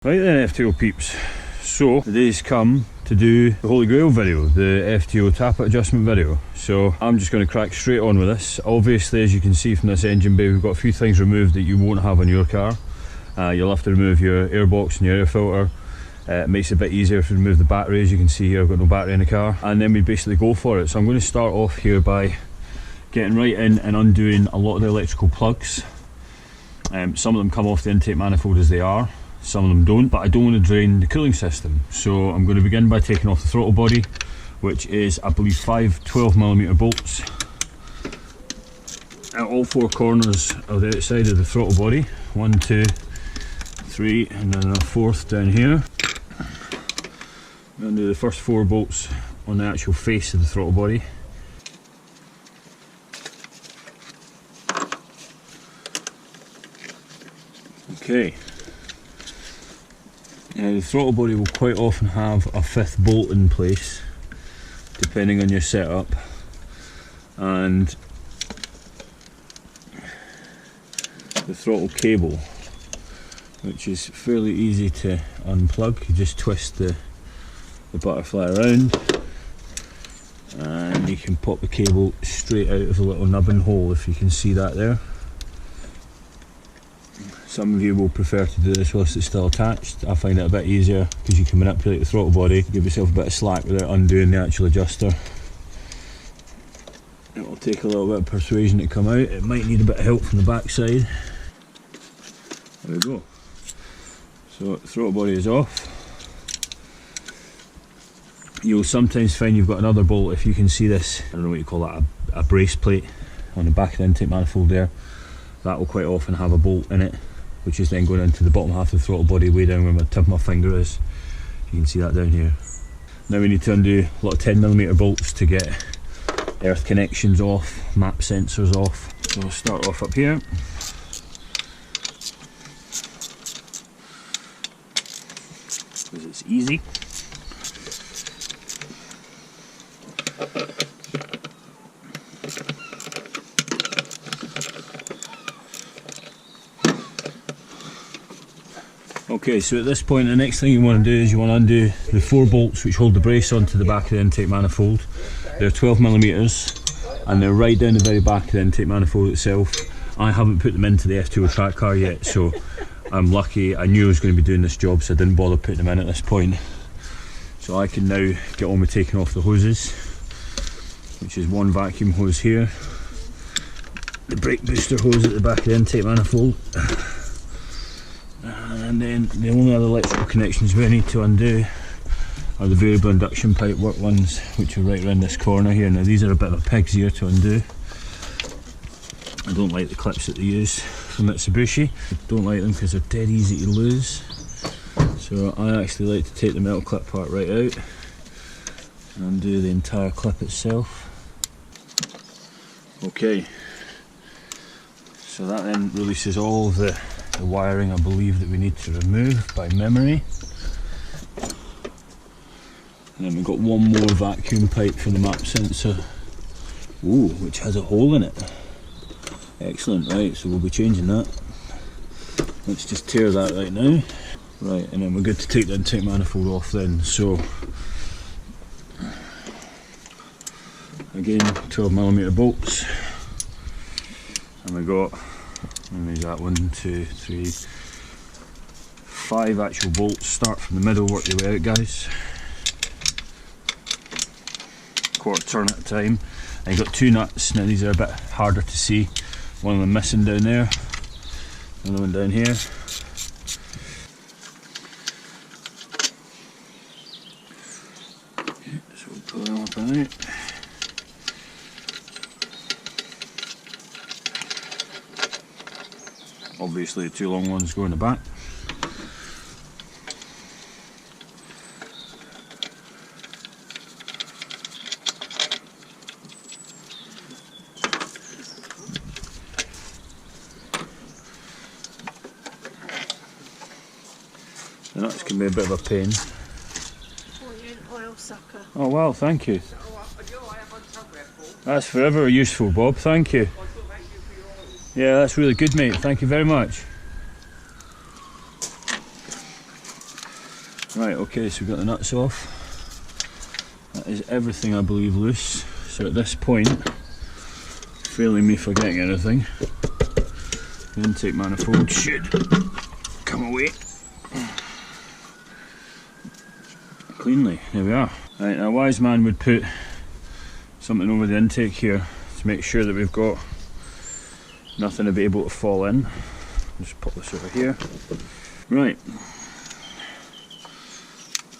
Right then, FTO peeps, so the day's come to do the Holy Grail video, the FTO tappet adjustment video. So I'm just going to crack straight on with this. Obviously, as you can see from this engine bay, we've got a few things removed that you won't have on your car. You'll have to remove your airbox and your air filter. It makes it a bit easier to remove the battery. As you can see here, I've got no battery in the car, and then we basically go for it. So I'm going to start off here by getting right in and undoing a lot of the electrical plugs. Some of them come off the intake manifold as they are. Some of them don't, but I don't want to drain the cooling system. So I'm going to begin by taking off the throttle body, which is, I believe, 5 12mm bolts at all four corners of the outside of the throttle body. 1, 2, 3, and then a fourth down here. I'm going to do the first 4 bolts on the actual face of the throttle body. Okay. Now the throttle body will quite often have a 5th bolt in place, depending on your setup, and the throttle cable, which is fairly easy to unplug. You just twist the butterfly around and you can pop the cable straight out of the little nubbin hole, if you can see that there. Some of you will prefer to do this whilst it's still attached. I find it a bit easier because you can manipulate the throttle body, give yourself a bit of slack without undoing the actual adjuster. It will take a little bit of persuasion to come out. It might need a bit of help from the back side. There we go. So the throttle body is off. You'll sometimes find you've got another bolt, if you can see this, I don't know what you call that, a brace plate on the back of the intake manifold there. That will quite often have a bolt in it, which is then going into the bottom half of the throttle body, way down where my tip of my finger is. You can see that down here. Now we need to undo a lot of 10mm bolts to get earth connections off, map sensors off. So we'll start off up here. Because it's easy. Okay, so at this point the next thing you want to do is you want to undo the 4 bolts which hold the brace onto the back of the intake manifold. They're 12mm and they're right down the very back of the intake manifold itself. I haven't put them into the FTO track car yet, so I'm lucky. I knew I was going to be doing this job, so I didn't bother putting them in at this point. So I can now get on with taking off the hoses, which is 1 vacuum hose here, the brake booster hose at the back of the intake manifold. And then the only other electrical connections we need to undo are the variable induction pipe work ones, which are right around this corner here. Now these are a bit of a pig's ear to undo. I don't like the clips that they use from Mitsubishi. I don't like them because they're dead easy to lose. So I actually like to take the metal clip part right out and undo the entire clip itself. Okay, so that then releases all of the wiring, I believe, that we need to remove by memory. And then we've got one more vacuum pipe from the map sensor, which has a hole in it. Excellent, right, so we'll be changing that. Let's just tear that right now. Right, and then we're good to take the intake manifold off then. So, again, 12mm bolts. And we got, there's that 1, 2, 3, 5 actual bolts. Start from the middle, work your way out, guys. Quarter turn at a time. And you've got 2 nuts. Now these are a bit harder to see. One of them missing down there, another one down here. Okay, so we'll pull them up and out. Obviously the 2 long ones go in the back. The nuts can be a bit of a pain. Oh, you're an oil sucker. Oh well, thank you. That's forever useful, Bob, thank you. Yeah, that's really good, mate, thank you very much. Right, okay, so we've got the nuts off. That is everything, I believe, loose. So at this point, failing me forgetting anything, the intake manifold should come away cleanly. There we are. Right, now a wise man would put something over the intake here to make sure that we've got nothing to be able to fall in. Just pop this over here. Right,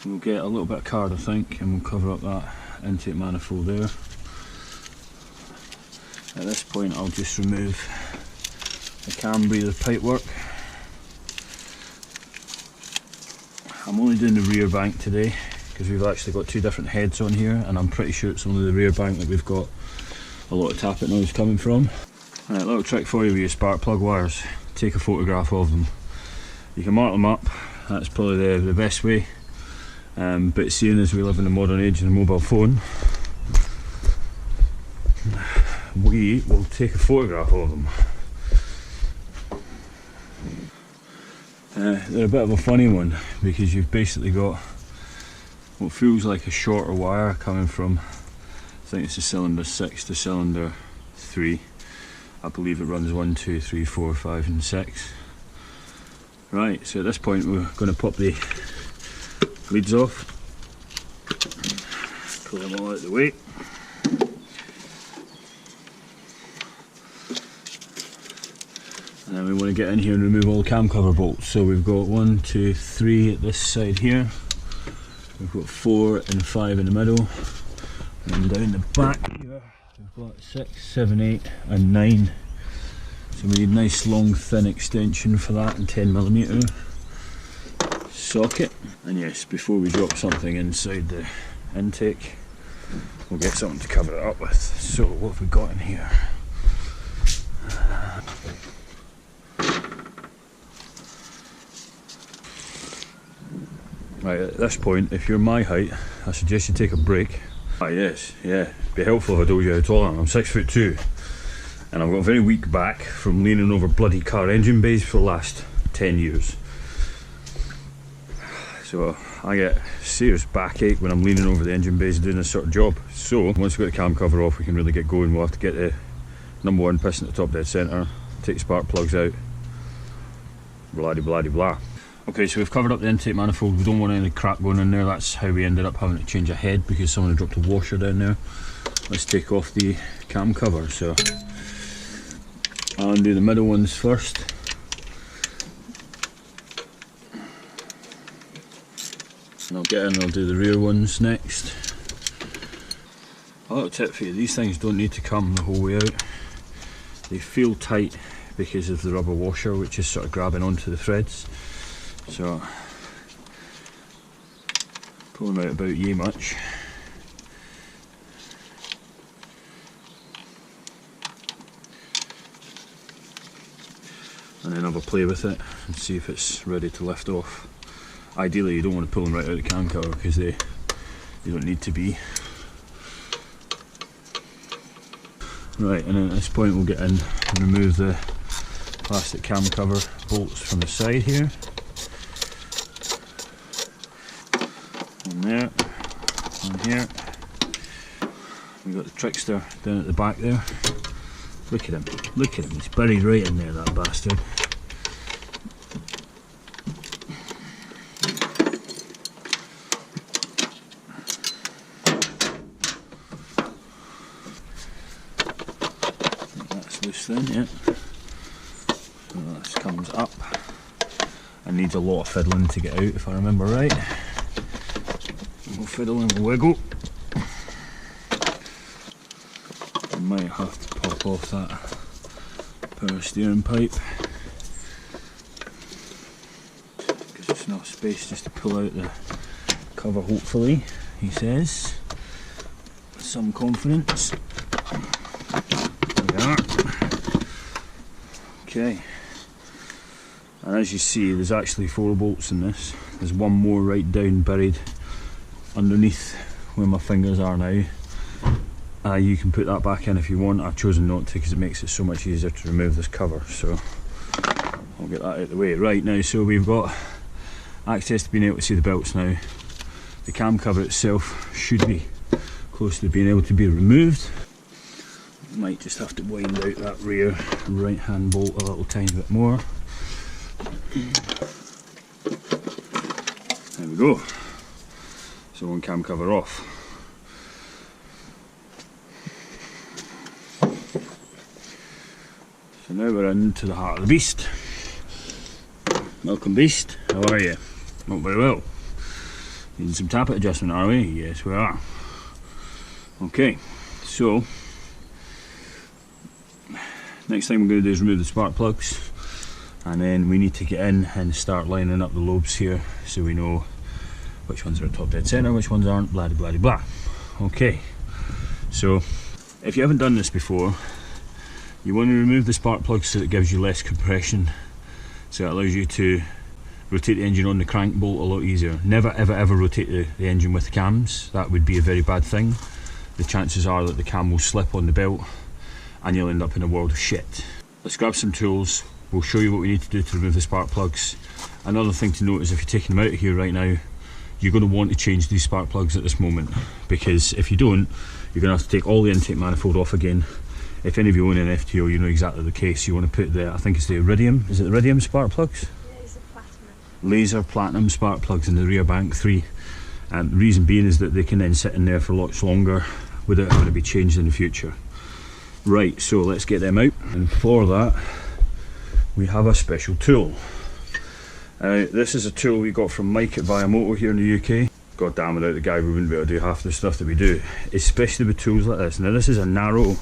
we'll get a little bit of card, I think, and we'll cover up that intake manifold there. At this point I'll just remove the cam breather pipework. I'm only doing the rear bank today because we've actually got two different heads on here, and I'm pretty sure it's only the rear bank that we've got a lot of tappet noise coming from. Right, little trick for you with your spark plug wires. Take a photograph of them. You can mark them up, that's probably the best way. But seeing as we live in the modern age of the mobile phone, we will take a photograph of them. They're a bit of a funny one because you've basically got what feels like a shorter wire coming from, I think it's a cylinder 6 to cylinder 3. I believe it runs 1, 2, 3, 4, 5 and 6. Right, so at this point we're going to pop the leads off, pull them all out of the way. And then we want to get in here and remove all the cam cover bolts. So we've got 1, 2, 3 at this side here. We've got 4 and 5 in the middle. And down the back here, we've got 6, 7, 8 and 9. So we need a nice long thin extension for that, and 10mm socket. And yes, before we drop something inside the intake, we'll get something to cover it up with. So what have we got in here? Right, at this point, if you're my height, I suggest you take a break. Ah yes, yeah, it'd be helpful if I told you how tall I am. I'm 6'2", and I've got a very weak back from leaning over bloody car engine bays for the last 10 years. So I get serious backache when I'm leaning over the engine bays doing this sort of job. So once we've got the cam cover off, we can really get going. We'll have to get the number 1 piston at the top dead centre, take the spark plugs out, blah de blah de blah. Okay, so we've covered up the intake manifold. We don't want any crap going in there. That's how we ended up having to change a head, because someone had dropped a washer down there. Let's take off the cam cover. So I'll undo the middle ones first. And I'll get in and I'll do the rear ones next. A little tip for you, these things don't need to come the whole way out. They feel tight because of the rubber washer, which is sort of grabbing onto the threads. So pull them out about yay much. And then have a play with it and see if it's ready to lift off. Ideally you don't want to pull them right out of the cam cover because they don't need to be. Right, and then at this point we'll get in and remove the plastic cam cover bolts from the side here. One there, one here. We've got the trickster down at the back there. Look at him, he's buried right in there, that bastard. That's loose then, yeah. So this comes up and needs a lot of fiddling to get out, if I remember right. We'll fiddle and we'll wiggle. I might have to pop off that power steering pipe because there's no space just to pull out the cover, hopefully, he says, with some confidence. There we are. Okay, and as you see, there's actually 4 bolts in this. There's one more right down buried underneath where my fingers are now. You can put that back in if you want. I've chosen not to because it makes it so much easier to remove this cover, so I'll get that out of the way. Right now, so we've got access to being able to see the belts now. The cam cover itself should be close to being able to be removed. Might just have to wind out that rear right hand bolt a little tiny bit more. There we go. So one cam cover off. So now we're into the heart of the beast. Welcome beast, how are you? Not very well. Needing some tappet adjustment, are we? Yes we are. Okay, so next thing we're going to do is remove the spark plugs, and then we need to get in and start lining up the lobes here so we know which ones are top dead centre, which ones aren't, blah blah blah. Okay, so if you haven't done this before, you want to remove the spark plug so it gives you less compression, so it allows you to rotate the engine on the crank bolt a lot easier. Never ever ever rotate the engine with the cams, that would be a very bad thing. The chances are that the cam will slip on the belt and you'll end up in a world of shit. Let's grab some tools, we'll show you what we need to do to remove the spark plugs. Another thing to note is if you're taking them out of here right now, you're going to want to change these spark plugs at this moment, because if you don't, you're going to have to take all the intake manifold off again. If any of you own an FTO, you know exactly the case. You want to put the, I think it's the iridium, is it the iridium spark plugs? Laser platinum spark plugs in the rear bank 3. And the reason being is that they can then sit in there for lots longer without having to be changed in the future. Right, so let's get them out, and for that we have a special tool. This is a tool we got from Mike at Viamoto here in the UK. God damn, without the guy we wouldn't be able to do half the stuff that we do, especially with tools like this. Now this is a narrow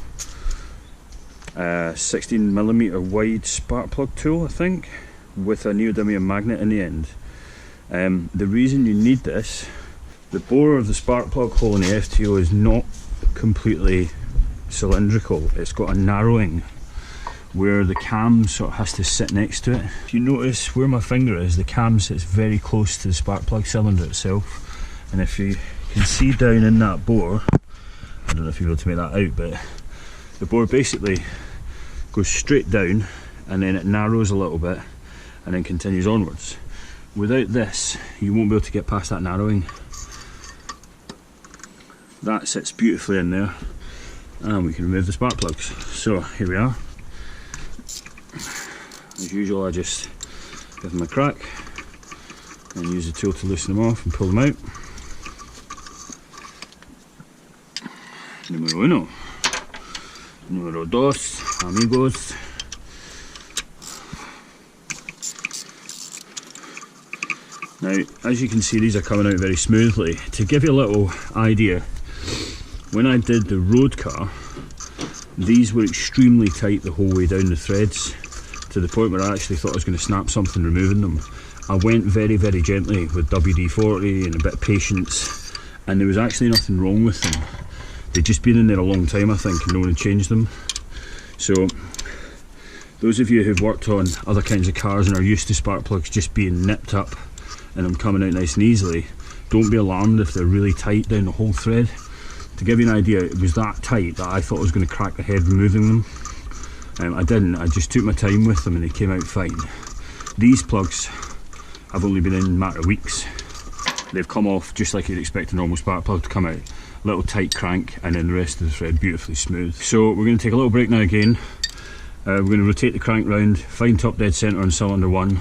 16mm wide spark plug tool, I think, with a neodymium magnet in the end. The reason you need this, the bore of the spark plug hole in the FTO is not completely cylindrical. It's got a narrowing where the cam sort of has to sit next to it. If you notice where my finger is, the cam sits very close to the spark plug cylinder itself, and if you can see down in that bore, I don't know if you'll be able to make that out, but the bore basically goes straight down and then it narrows a little bit and then continues onwards. Without this, you won't be able to get past that narrowing. That sits beautifully in there, and we can remove the spark plugs. So here we are. As usual, I just give them a crack and use the tool to loosen them off and pull them out. Número uno. Número dos, amigos. Now, as you can see, these are coming out very smoothly. To give you a little idea, when I did the road car, these were extremely tight the whole way down the threads, to the point where I actually thought I was going to snap something removing them. I went very very gently with WD-40 and a bit of patience, and there was actually nothing wrong with them. They'd just been in there a long time, I think, and no one had changed them. So those of you who've worked on other kinds of cars and are used to spark plugs just being nipped up and them coming out nice and easily, don't be alarmed if they're really tight down the whole thread. To give you an idea, it was that tight that I thought I was going to crack the head removing them. I didn't, I just took my time with them and they came out fine. These plugs have only been in a matter of weeks. They've come off just like you'd expect a normal spark plug to come out. Little tight crank, and then the rest of the thread beautifully smooth. So we're going to take a little break now again. We're going to rotate the crank round, find top dead centre on cylinder 1,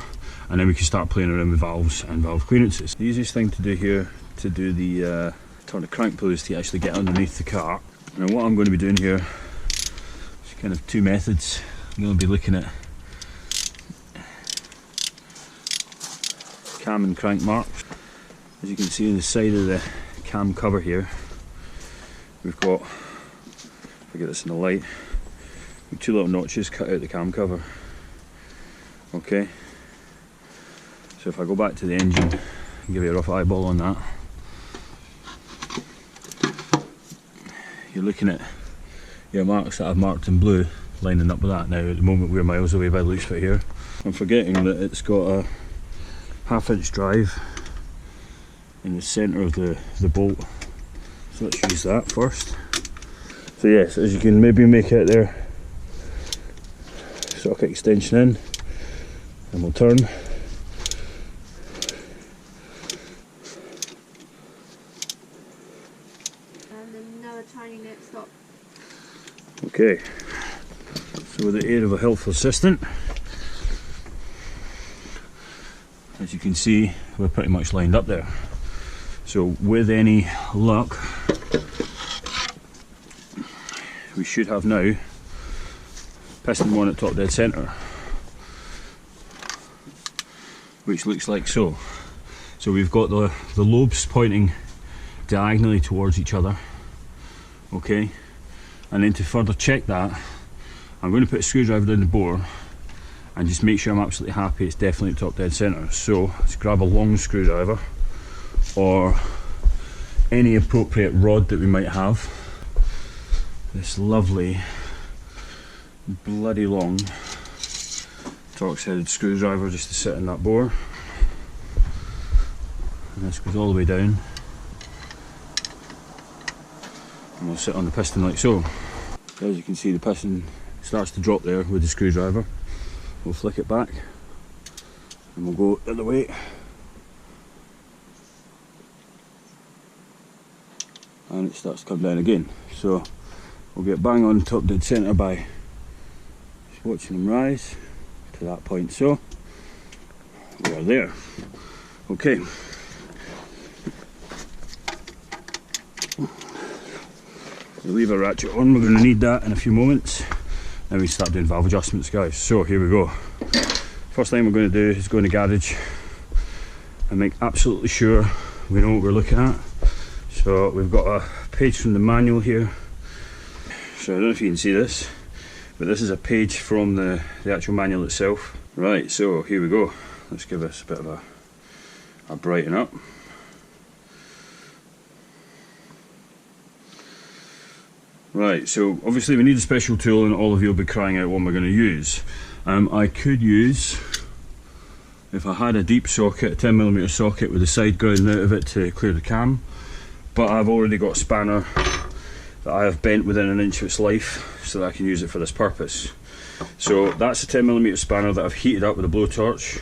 and then we can start playing around with valves and valve clearances. The easiest thing to do here to do the turn the crank pull is to actually get underneath the car. Now what I'm going to be doing here is kind of two methods. I'm going to be looking at cam and crank marks. As you can see on the side of the cam cover here, we've got, if I get this in the light, we've two little notches cut out the cam cover. Okay, so if I go back to the engine and give you a rough eyeball on that, you're looking at your marks that I've marked in blue lining up with that. Now at the moment we're miles away by the looks of it here. I'm forgetting that it's got a 1/2 inch drive in the centre of the bolt, so let's use that first. So yes, as you can maybe make out there, socket extension in, and we'll turn. tiny net stop. Okay, so with the aid of a helpful assistant, as you can see, we're pretty much lined up there. So with any luck, we should have now piston one at top dead centre, which looks like so. So we've got the lobes pointing diagonally towards each other, okay, and then to further check that, I'm going to put a screwdriver down the bore and just make sure I'm absolutely happy it's definitely at top dead centre. So let's grab a long screwdriver or any appropriate rod that we might have. This lovely bloody long Torx headed screwdriver just to sit in that bore, and this goes all the way down and we'll sit on the piston like so. As you can see, the piston starts to drop there with the screwdriver. We'll flick it back and we'll go the other way, and it starts to come down again. So we'll get bang on top dead centre by just watching them rise to that point. So we are there. Okay. We leave our ratchet on, we're going to need that in a few moments. Then we start doing valve adjustments, guys. So here we go. First thing we're going to do is go in the garage and make absolutely sure we know what we're looking at. So we've got a page from the manual here. So I don't know if you can see this, but this is a page from the actual manual itself. Right, so here we go. Let's give this a bit of a brighten up. Right, so obviously we need a special tool, and all of you will be crying out what am I going to use. I could use, if I had a deep socket, a 10mm socket with the side ground out of it to clear the cam, but I've already got a spanner that I have bent within an inch of its life so that I can use it for this purpose. So that's a 10mm spanner that I've heated up with a blowtorch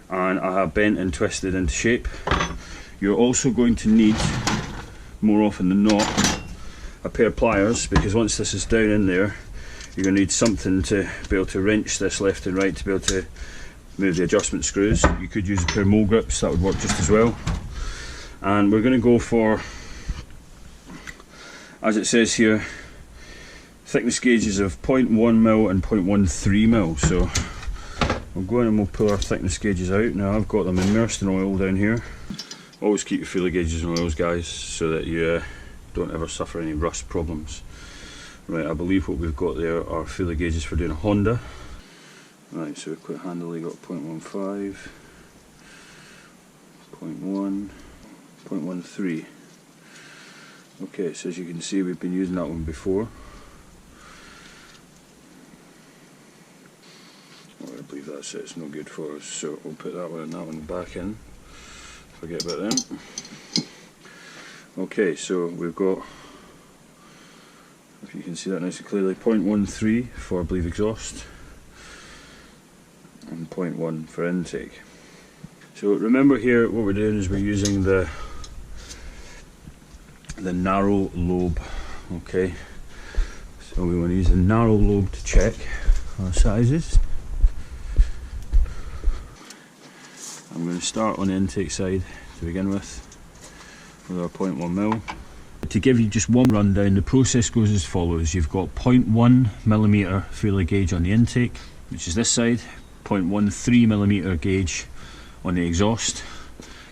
and I have bent and twisted into shape. You're also going to need, more often than not, a pair of pliers, because once this is down in there you're going to need something to be able to wrench this left and right to be able to move the adjustment screws. You could use a pair of mole grips, that would work just as well. And we're going to go for, as it says here, thickness gauges of 0.1mm and 0.13mm. So we'll go in and we'll pull our thickness gauges out. Now I've got them immersed in oil down here. Always keep your feeler gauges in oils, guys, so that you don't ever suffer any rust problems. Right, I believe what we've got there are feeler gauges for doing a Honda. Right, so quite handily got 0.15, 0.1, 0.13. Okay, so as you can see we've been using that one before. Oh, I believe that's it, it's no good for us, so we'll put that one and that one back in. Forget about them. Okay, so we've got, if you can see that nice and clearly, 0.13 for I believe exhaust and 0.1 for intake. So remember here what we're doing is we're using the narrow lobe. Okay, so we want to use a narrow lobe to check our sizes. I'm going to start on the intake side to begin with our 0.1mm. To give you just one rundown, the process goes as follows. You've got 0.1mm feeler gauge on the intake, which is this side, 0.13mm gauge on the exhaust.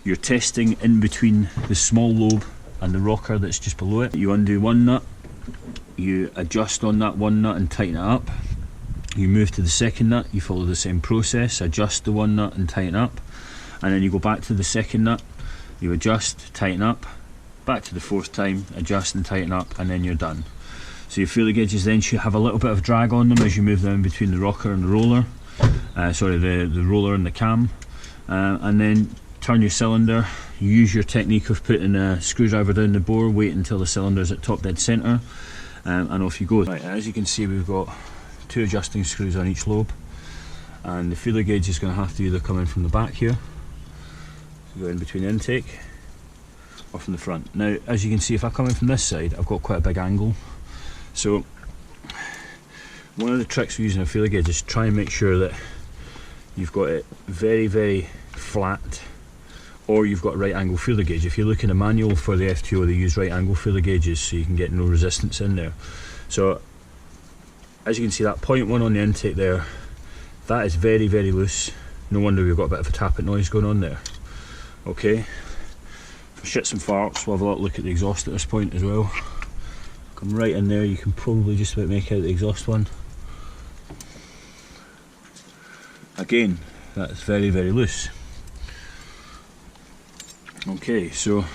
You're testing in between the small lobe and the rocker that's just below it. You undo one nut, you adjust on that one nut and tighten it up. You move to the second nut, you follow the same process, adjust the one nut and tighten up, and then you go back to the second nut, you adjust, tighten up, back to the fourth time, adjust and tighten up, and then you're done. So your feeler gauges then should have a little bit of drag on them as you move them between the rocker and the roller, the roller and the cam, and then turn your cylinder. You use your technique of putting a screwdriver down the bore, wait until the cylinder is at top dead centre, and off you go. Right, and as you can see we've got two adjusting screws on each lobe, and the feeler gauge is going to have to either come in from the back here, go in between the intake, or from the front. Now, as you can see, if I come in from this side, I've got quite a big angle. So one of the tricks with using a feeler gauge is try and make sure that you've got it very, very flat, or you've got a right angle feeler gauge. If you look in a manual for the FTO, they use right angle feeler gauges so you can get no resistance in there. So as you can see, that 0.1 on the intake there, that is very, very loose. No wonder we've got a bit of a tappet noise going on there. Okay, for shits and farts, we'll have a little look at the exhaust at this point as well. Come right in there, you can probably just about make out the exhaust one. Again, that's very, very loose. Okay, so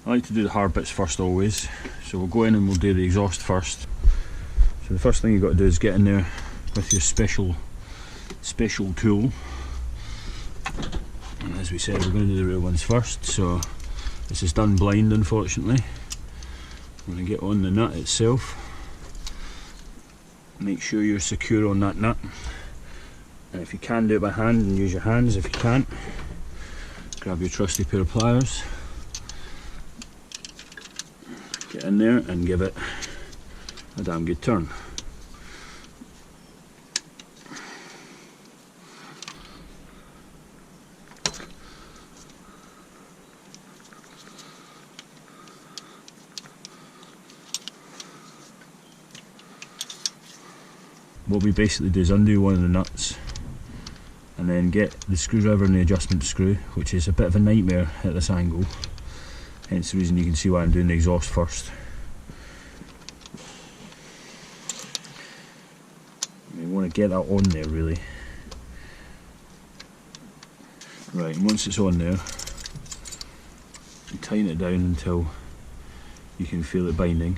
I like to do the hard bits first always. So we'll go in and we'll do the exhaust first. So the first thing you've got to do is get in there with your special tool. And as we said, we're going to do the real ones first. So this is done blind, unfortunately. I'm going to get on the nut itself. Make sure you're secure on that nut. And if you can do it by hand, and use your hands. If you can't, grab your trusty pair of pliers. Get in there and give it a damn good turn. What we basically do is undo one of the nuts and then get the screwdriver and the adjustment screw, which is a bit of a nightmare at this angle, hence the reason you can see why I'm doing the exhaust first. You want to get that on there really. Right, and once it's on there, you tighten it down until you can feel it binding.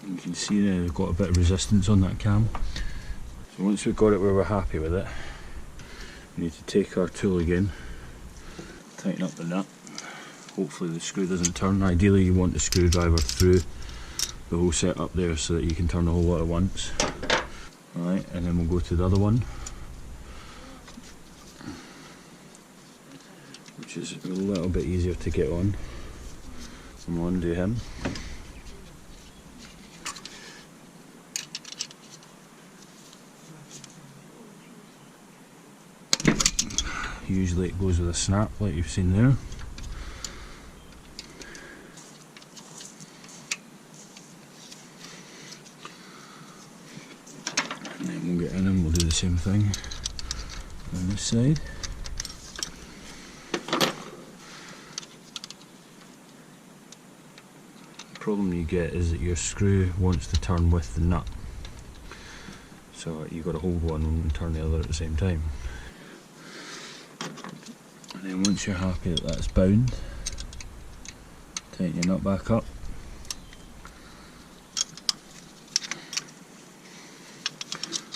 You can see now we've got a bit of resistance on that cam. So once we've got it where we're happy with it, we need to take our tool again, tighten up the nut. Hopefully the screw doesn't turn. Ideally you want the screwdriver through the whole setup there so that you can turn the whole lot at once. Alright, and then we'll go to the other one, which is a little bit easier to get on. And we'll undo him. Usually it goes with a snap like you've seen there. And then we'll get in and we'll do the same thing on this side. The problem you get is that your screw wants to turn with the nut. So you've got to hold one and turn the other at the same time. And then once you're happy that that's bound, tighten your nut back up.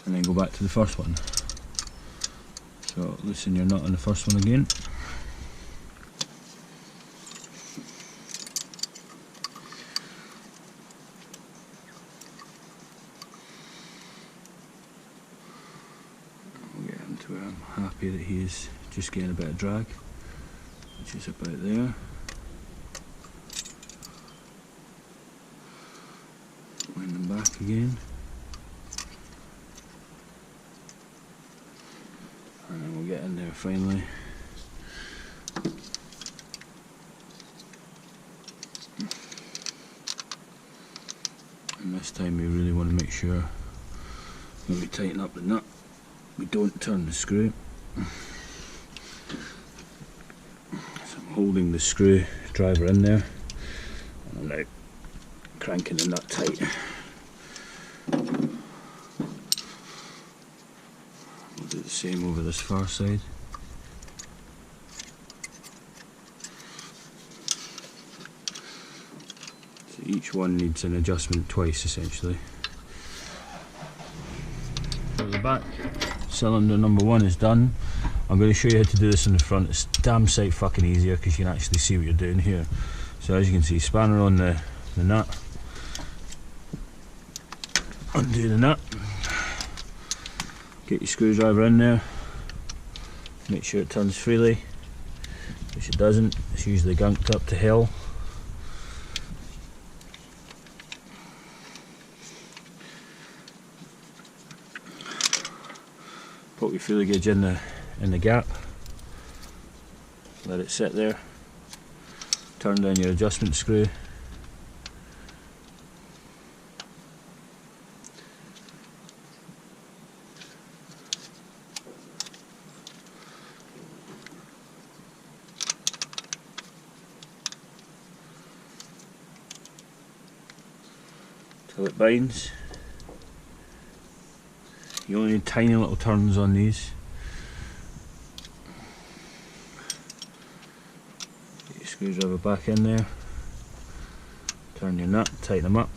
And then go back to the first one. So loosen your nut on the first one again. We'll get him to where I'm happy that he is just getting a bit of drag, which is about there. Wind them back again. And then we'll get in there finally. And this time we really want to make sure when we tighten up the nut, we don't turn the screw. So I'm holding the screwdriver in there and I'm now cranking the nut tight. We'll do the same over this far side. So each one needs an adjustment twice essentially. So the back cylinder number one is done. I'm going to show you how to do this in the front. It's damn sight fucking easier because you can actually see what you're doing here. So as you can see, spanner on the nut, undo the nut, Get your screwdriver in there, make sure it turns freely, which it doesn't, it's usually gunked up to hell. Put your feeler gauge in the gap, let it sit there, turn down your adjustment screw, till it binds. You only need tiny little turns on these. Get your screwdriver back in there, turn your nut, tighten them up.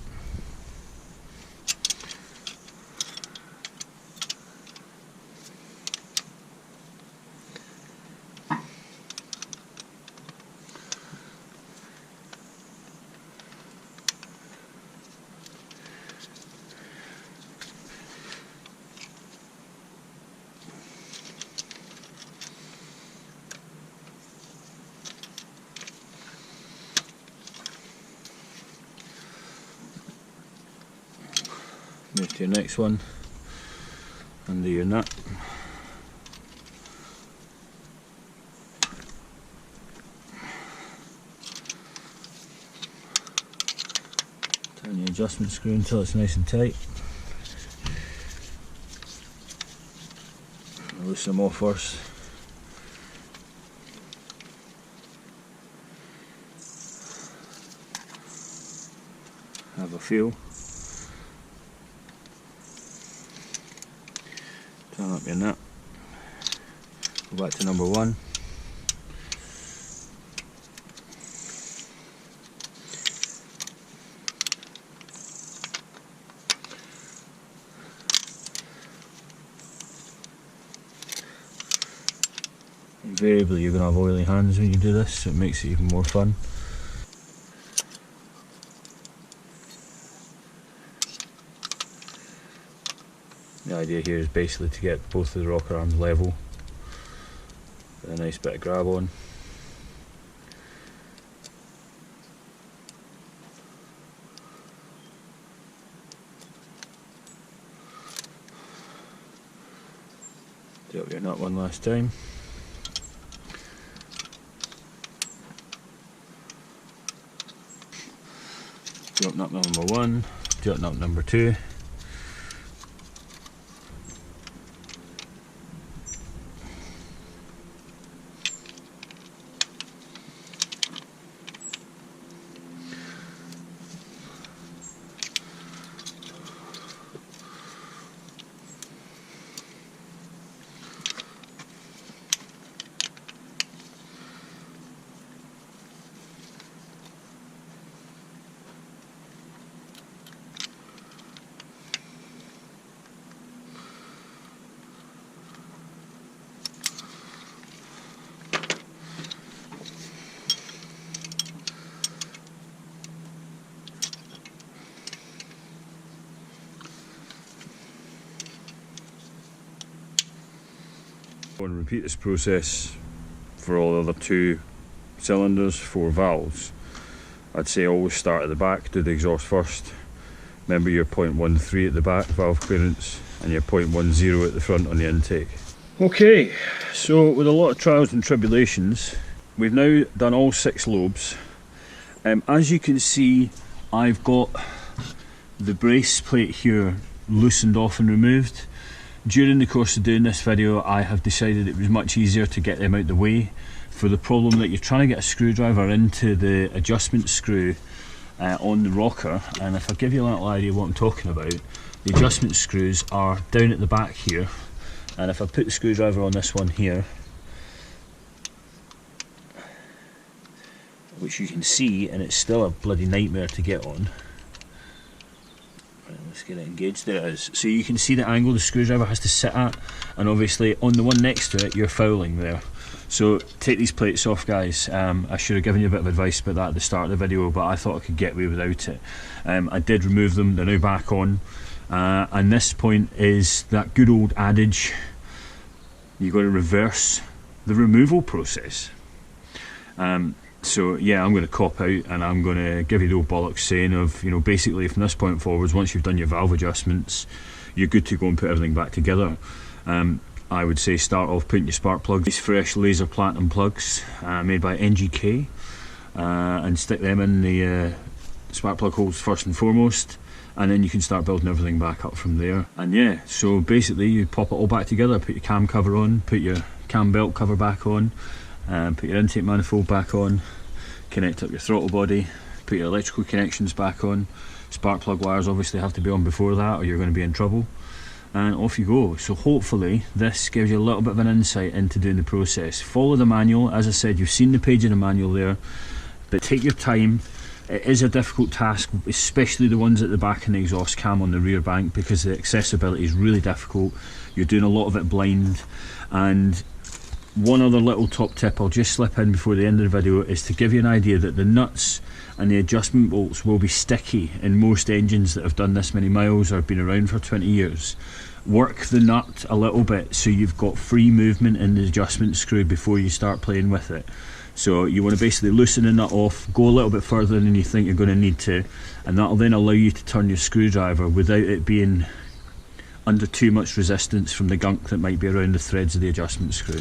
Move to your next one, undo your nut. Turn your adjustment screw until it's nice and tight. Loosen them off first. Have a feel. Turn up your nut, go back to number 1. Invariably you're going to have oily hands when you do this, so it makes it even more fun. The idea here is basically to get both of the rocker arms level with a nice bit of grab on. Do up your nut one last time. Do up nut number 1, do up nut number 2. And repeat this process for all the other 2 cylinders, 4 valves. I'd say always start at the back, do the exhaust first. Remember your 0.13 at the back valve clearance and your 0.10 at the front on the intake. Okay, so with a lot of trials and tribulations, we've now done all 6 lobes. As you can see, I've got the brace plate here loosened off and removed. During the course of doing this video, I have decided it was much easier to get them out the way for the problem that you're trying to get a screwdriver into the adjustment screw on the rocker. And if I give you a little idea of what I'm talking about, the adjustment screws are down at the back here, and if I put the screwdriver on this one here, which you can see, and it's still a bloody nightmare to get on. Right, let's get it engaged. There it is. So you can see the angle the screwdriver has to sit at, and obviously on the one next to it you're fouling there. So take these plates off, guys. I should have given you a bit of advice about that at the start of the video, but I thought I could get away without it. I did remove them, they're now back on. And this point is that good old adage, you've got to reverse the removal process. So yeah, I'm going to cop out and I'm going to give you the old bollocks saying of, you know, basically from this point forwards, once you've done your valve adjustments, you're good to go and put everything back together. I would say start off putting your spark plugs, these fresh laser platinum plugs made by NGK, and stick them in the spark plug holes first and foremost, and then you can start building everything back up from there. And yeah, so basically you pop it all back together, put your cam cover on, put your cam belt cover back on, put your intake manifold back on, connect up your throttle body, put your electrical connections back on. Spark plug wires obviously have to be on before that or you're going to be in trouble. And off you go. So hopefully this gives you a little bit of an insight into doing the process. Follow the manual. As I said, you've seen the page in the manual there, but take your time. It is a difficult task, especially the ones at the back and the exhaust cam on the rear bank, because the accessibility is really difficult. You're doing a lot of it blind. And one other little top tip I'll just slip in before the end of the video is to give you an idea that the nuts and the adjustment bolts will be sticky in most engines that have done this many miles or have been around for 20 years. Work the nut a little bit so you've got free movement in the adjustment screw before you start playing with it. So you want to basically loosen the nut off, go a little bit further than you think you're going to need to, and that'll then allow you to turn your screwdriver without it being under too much resistance from the gunk that might be around the threads of the adjustment screw.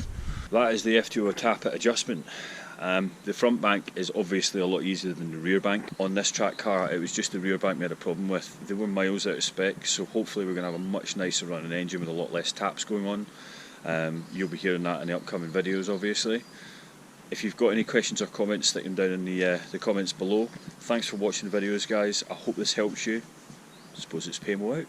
That is the FTO Tappet adjustment. The front bank is obviously a lot easier than the rear bank. On this track car it was just the rear bank we had a problem with. They were miles out of spec, so hopefully we're going to have a much nicer running engine with a lot less taps going on. You'll be hearing that in the upcoming videos obviously. If you've got any questions or comments, stick them down in the comments below. Thanks for watching the videos guys, I hope this helps you. I suppose it's PMO out.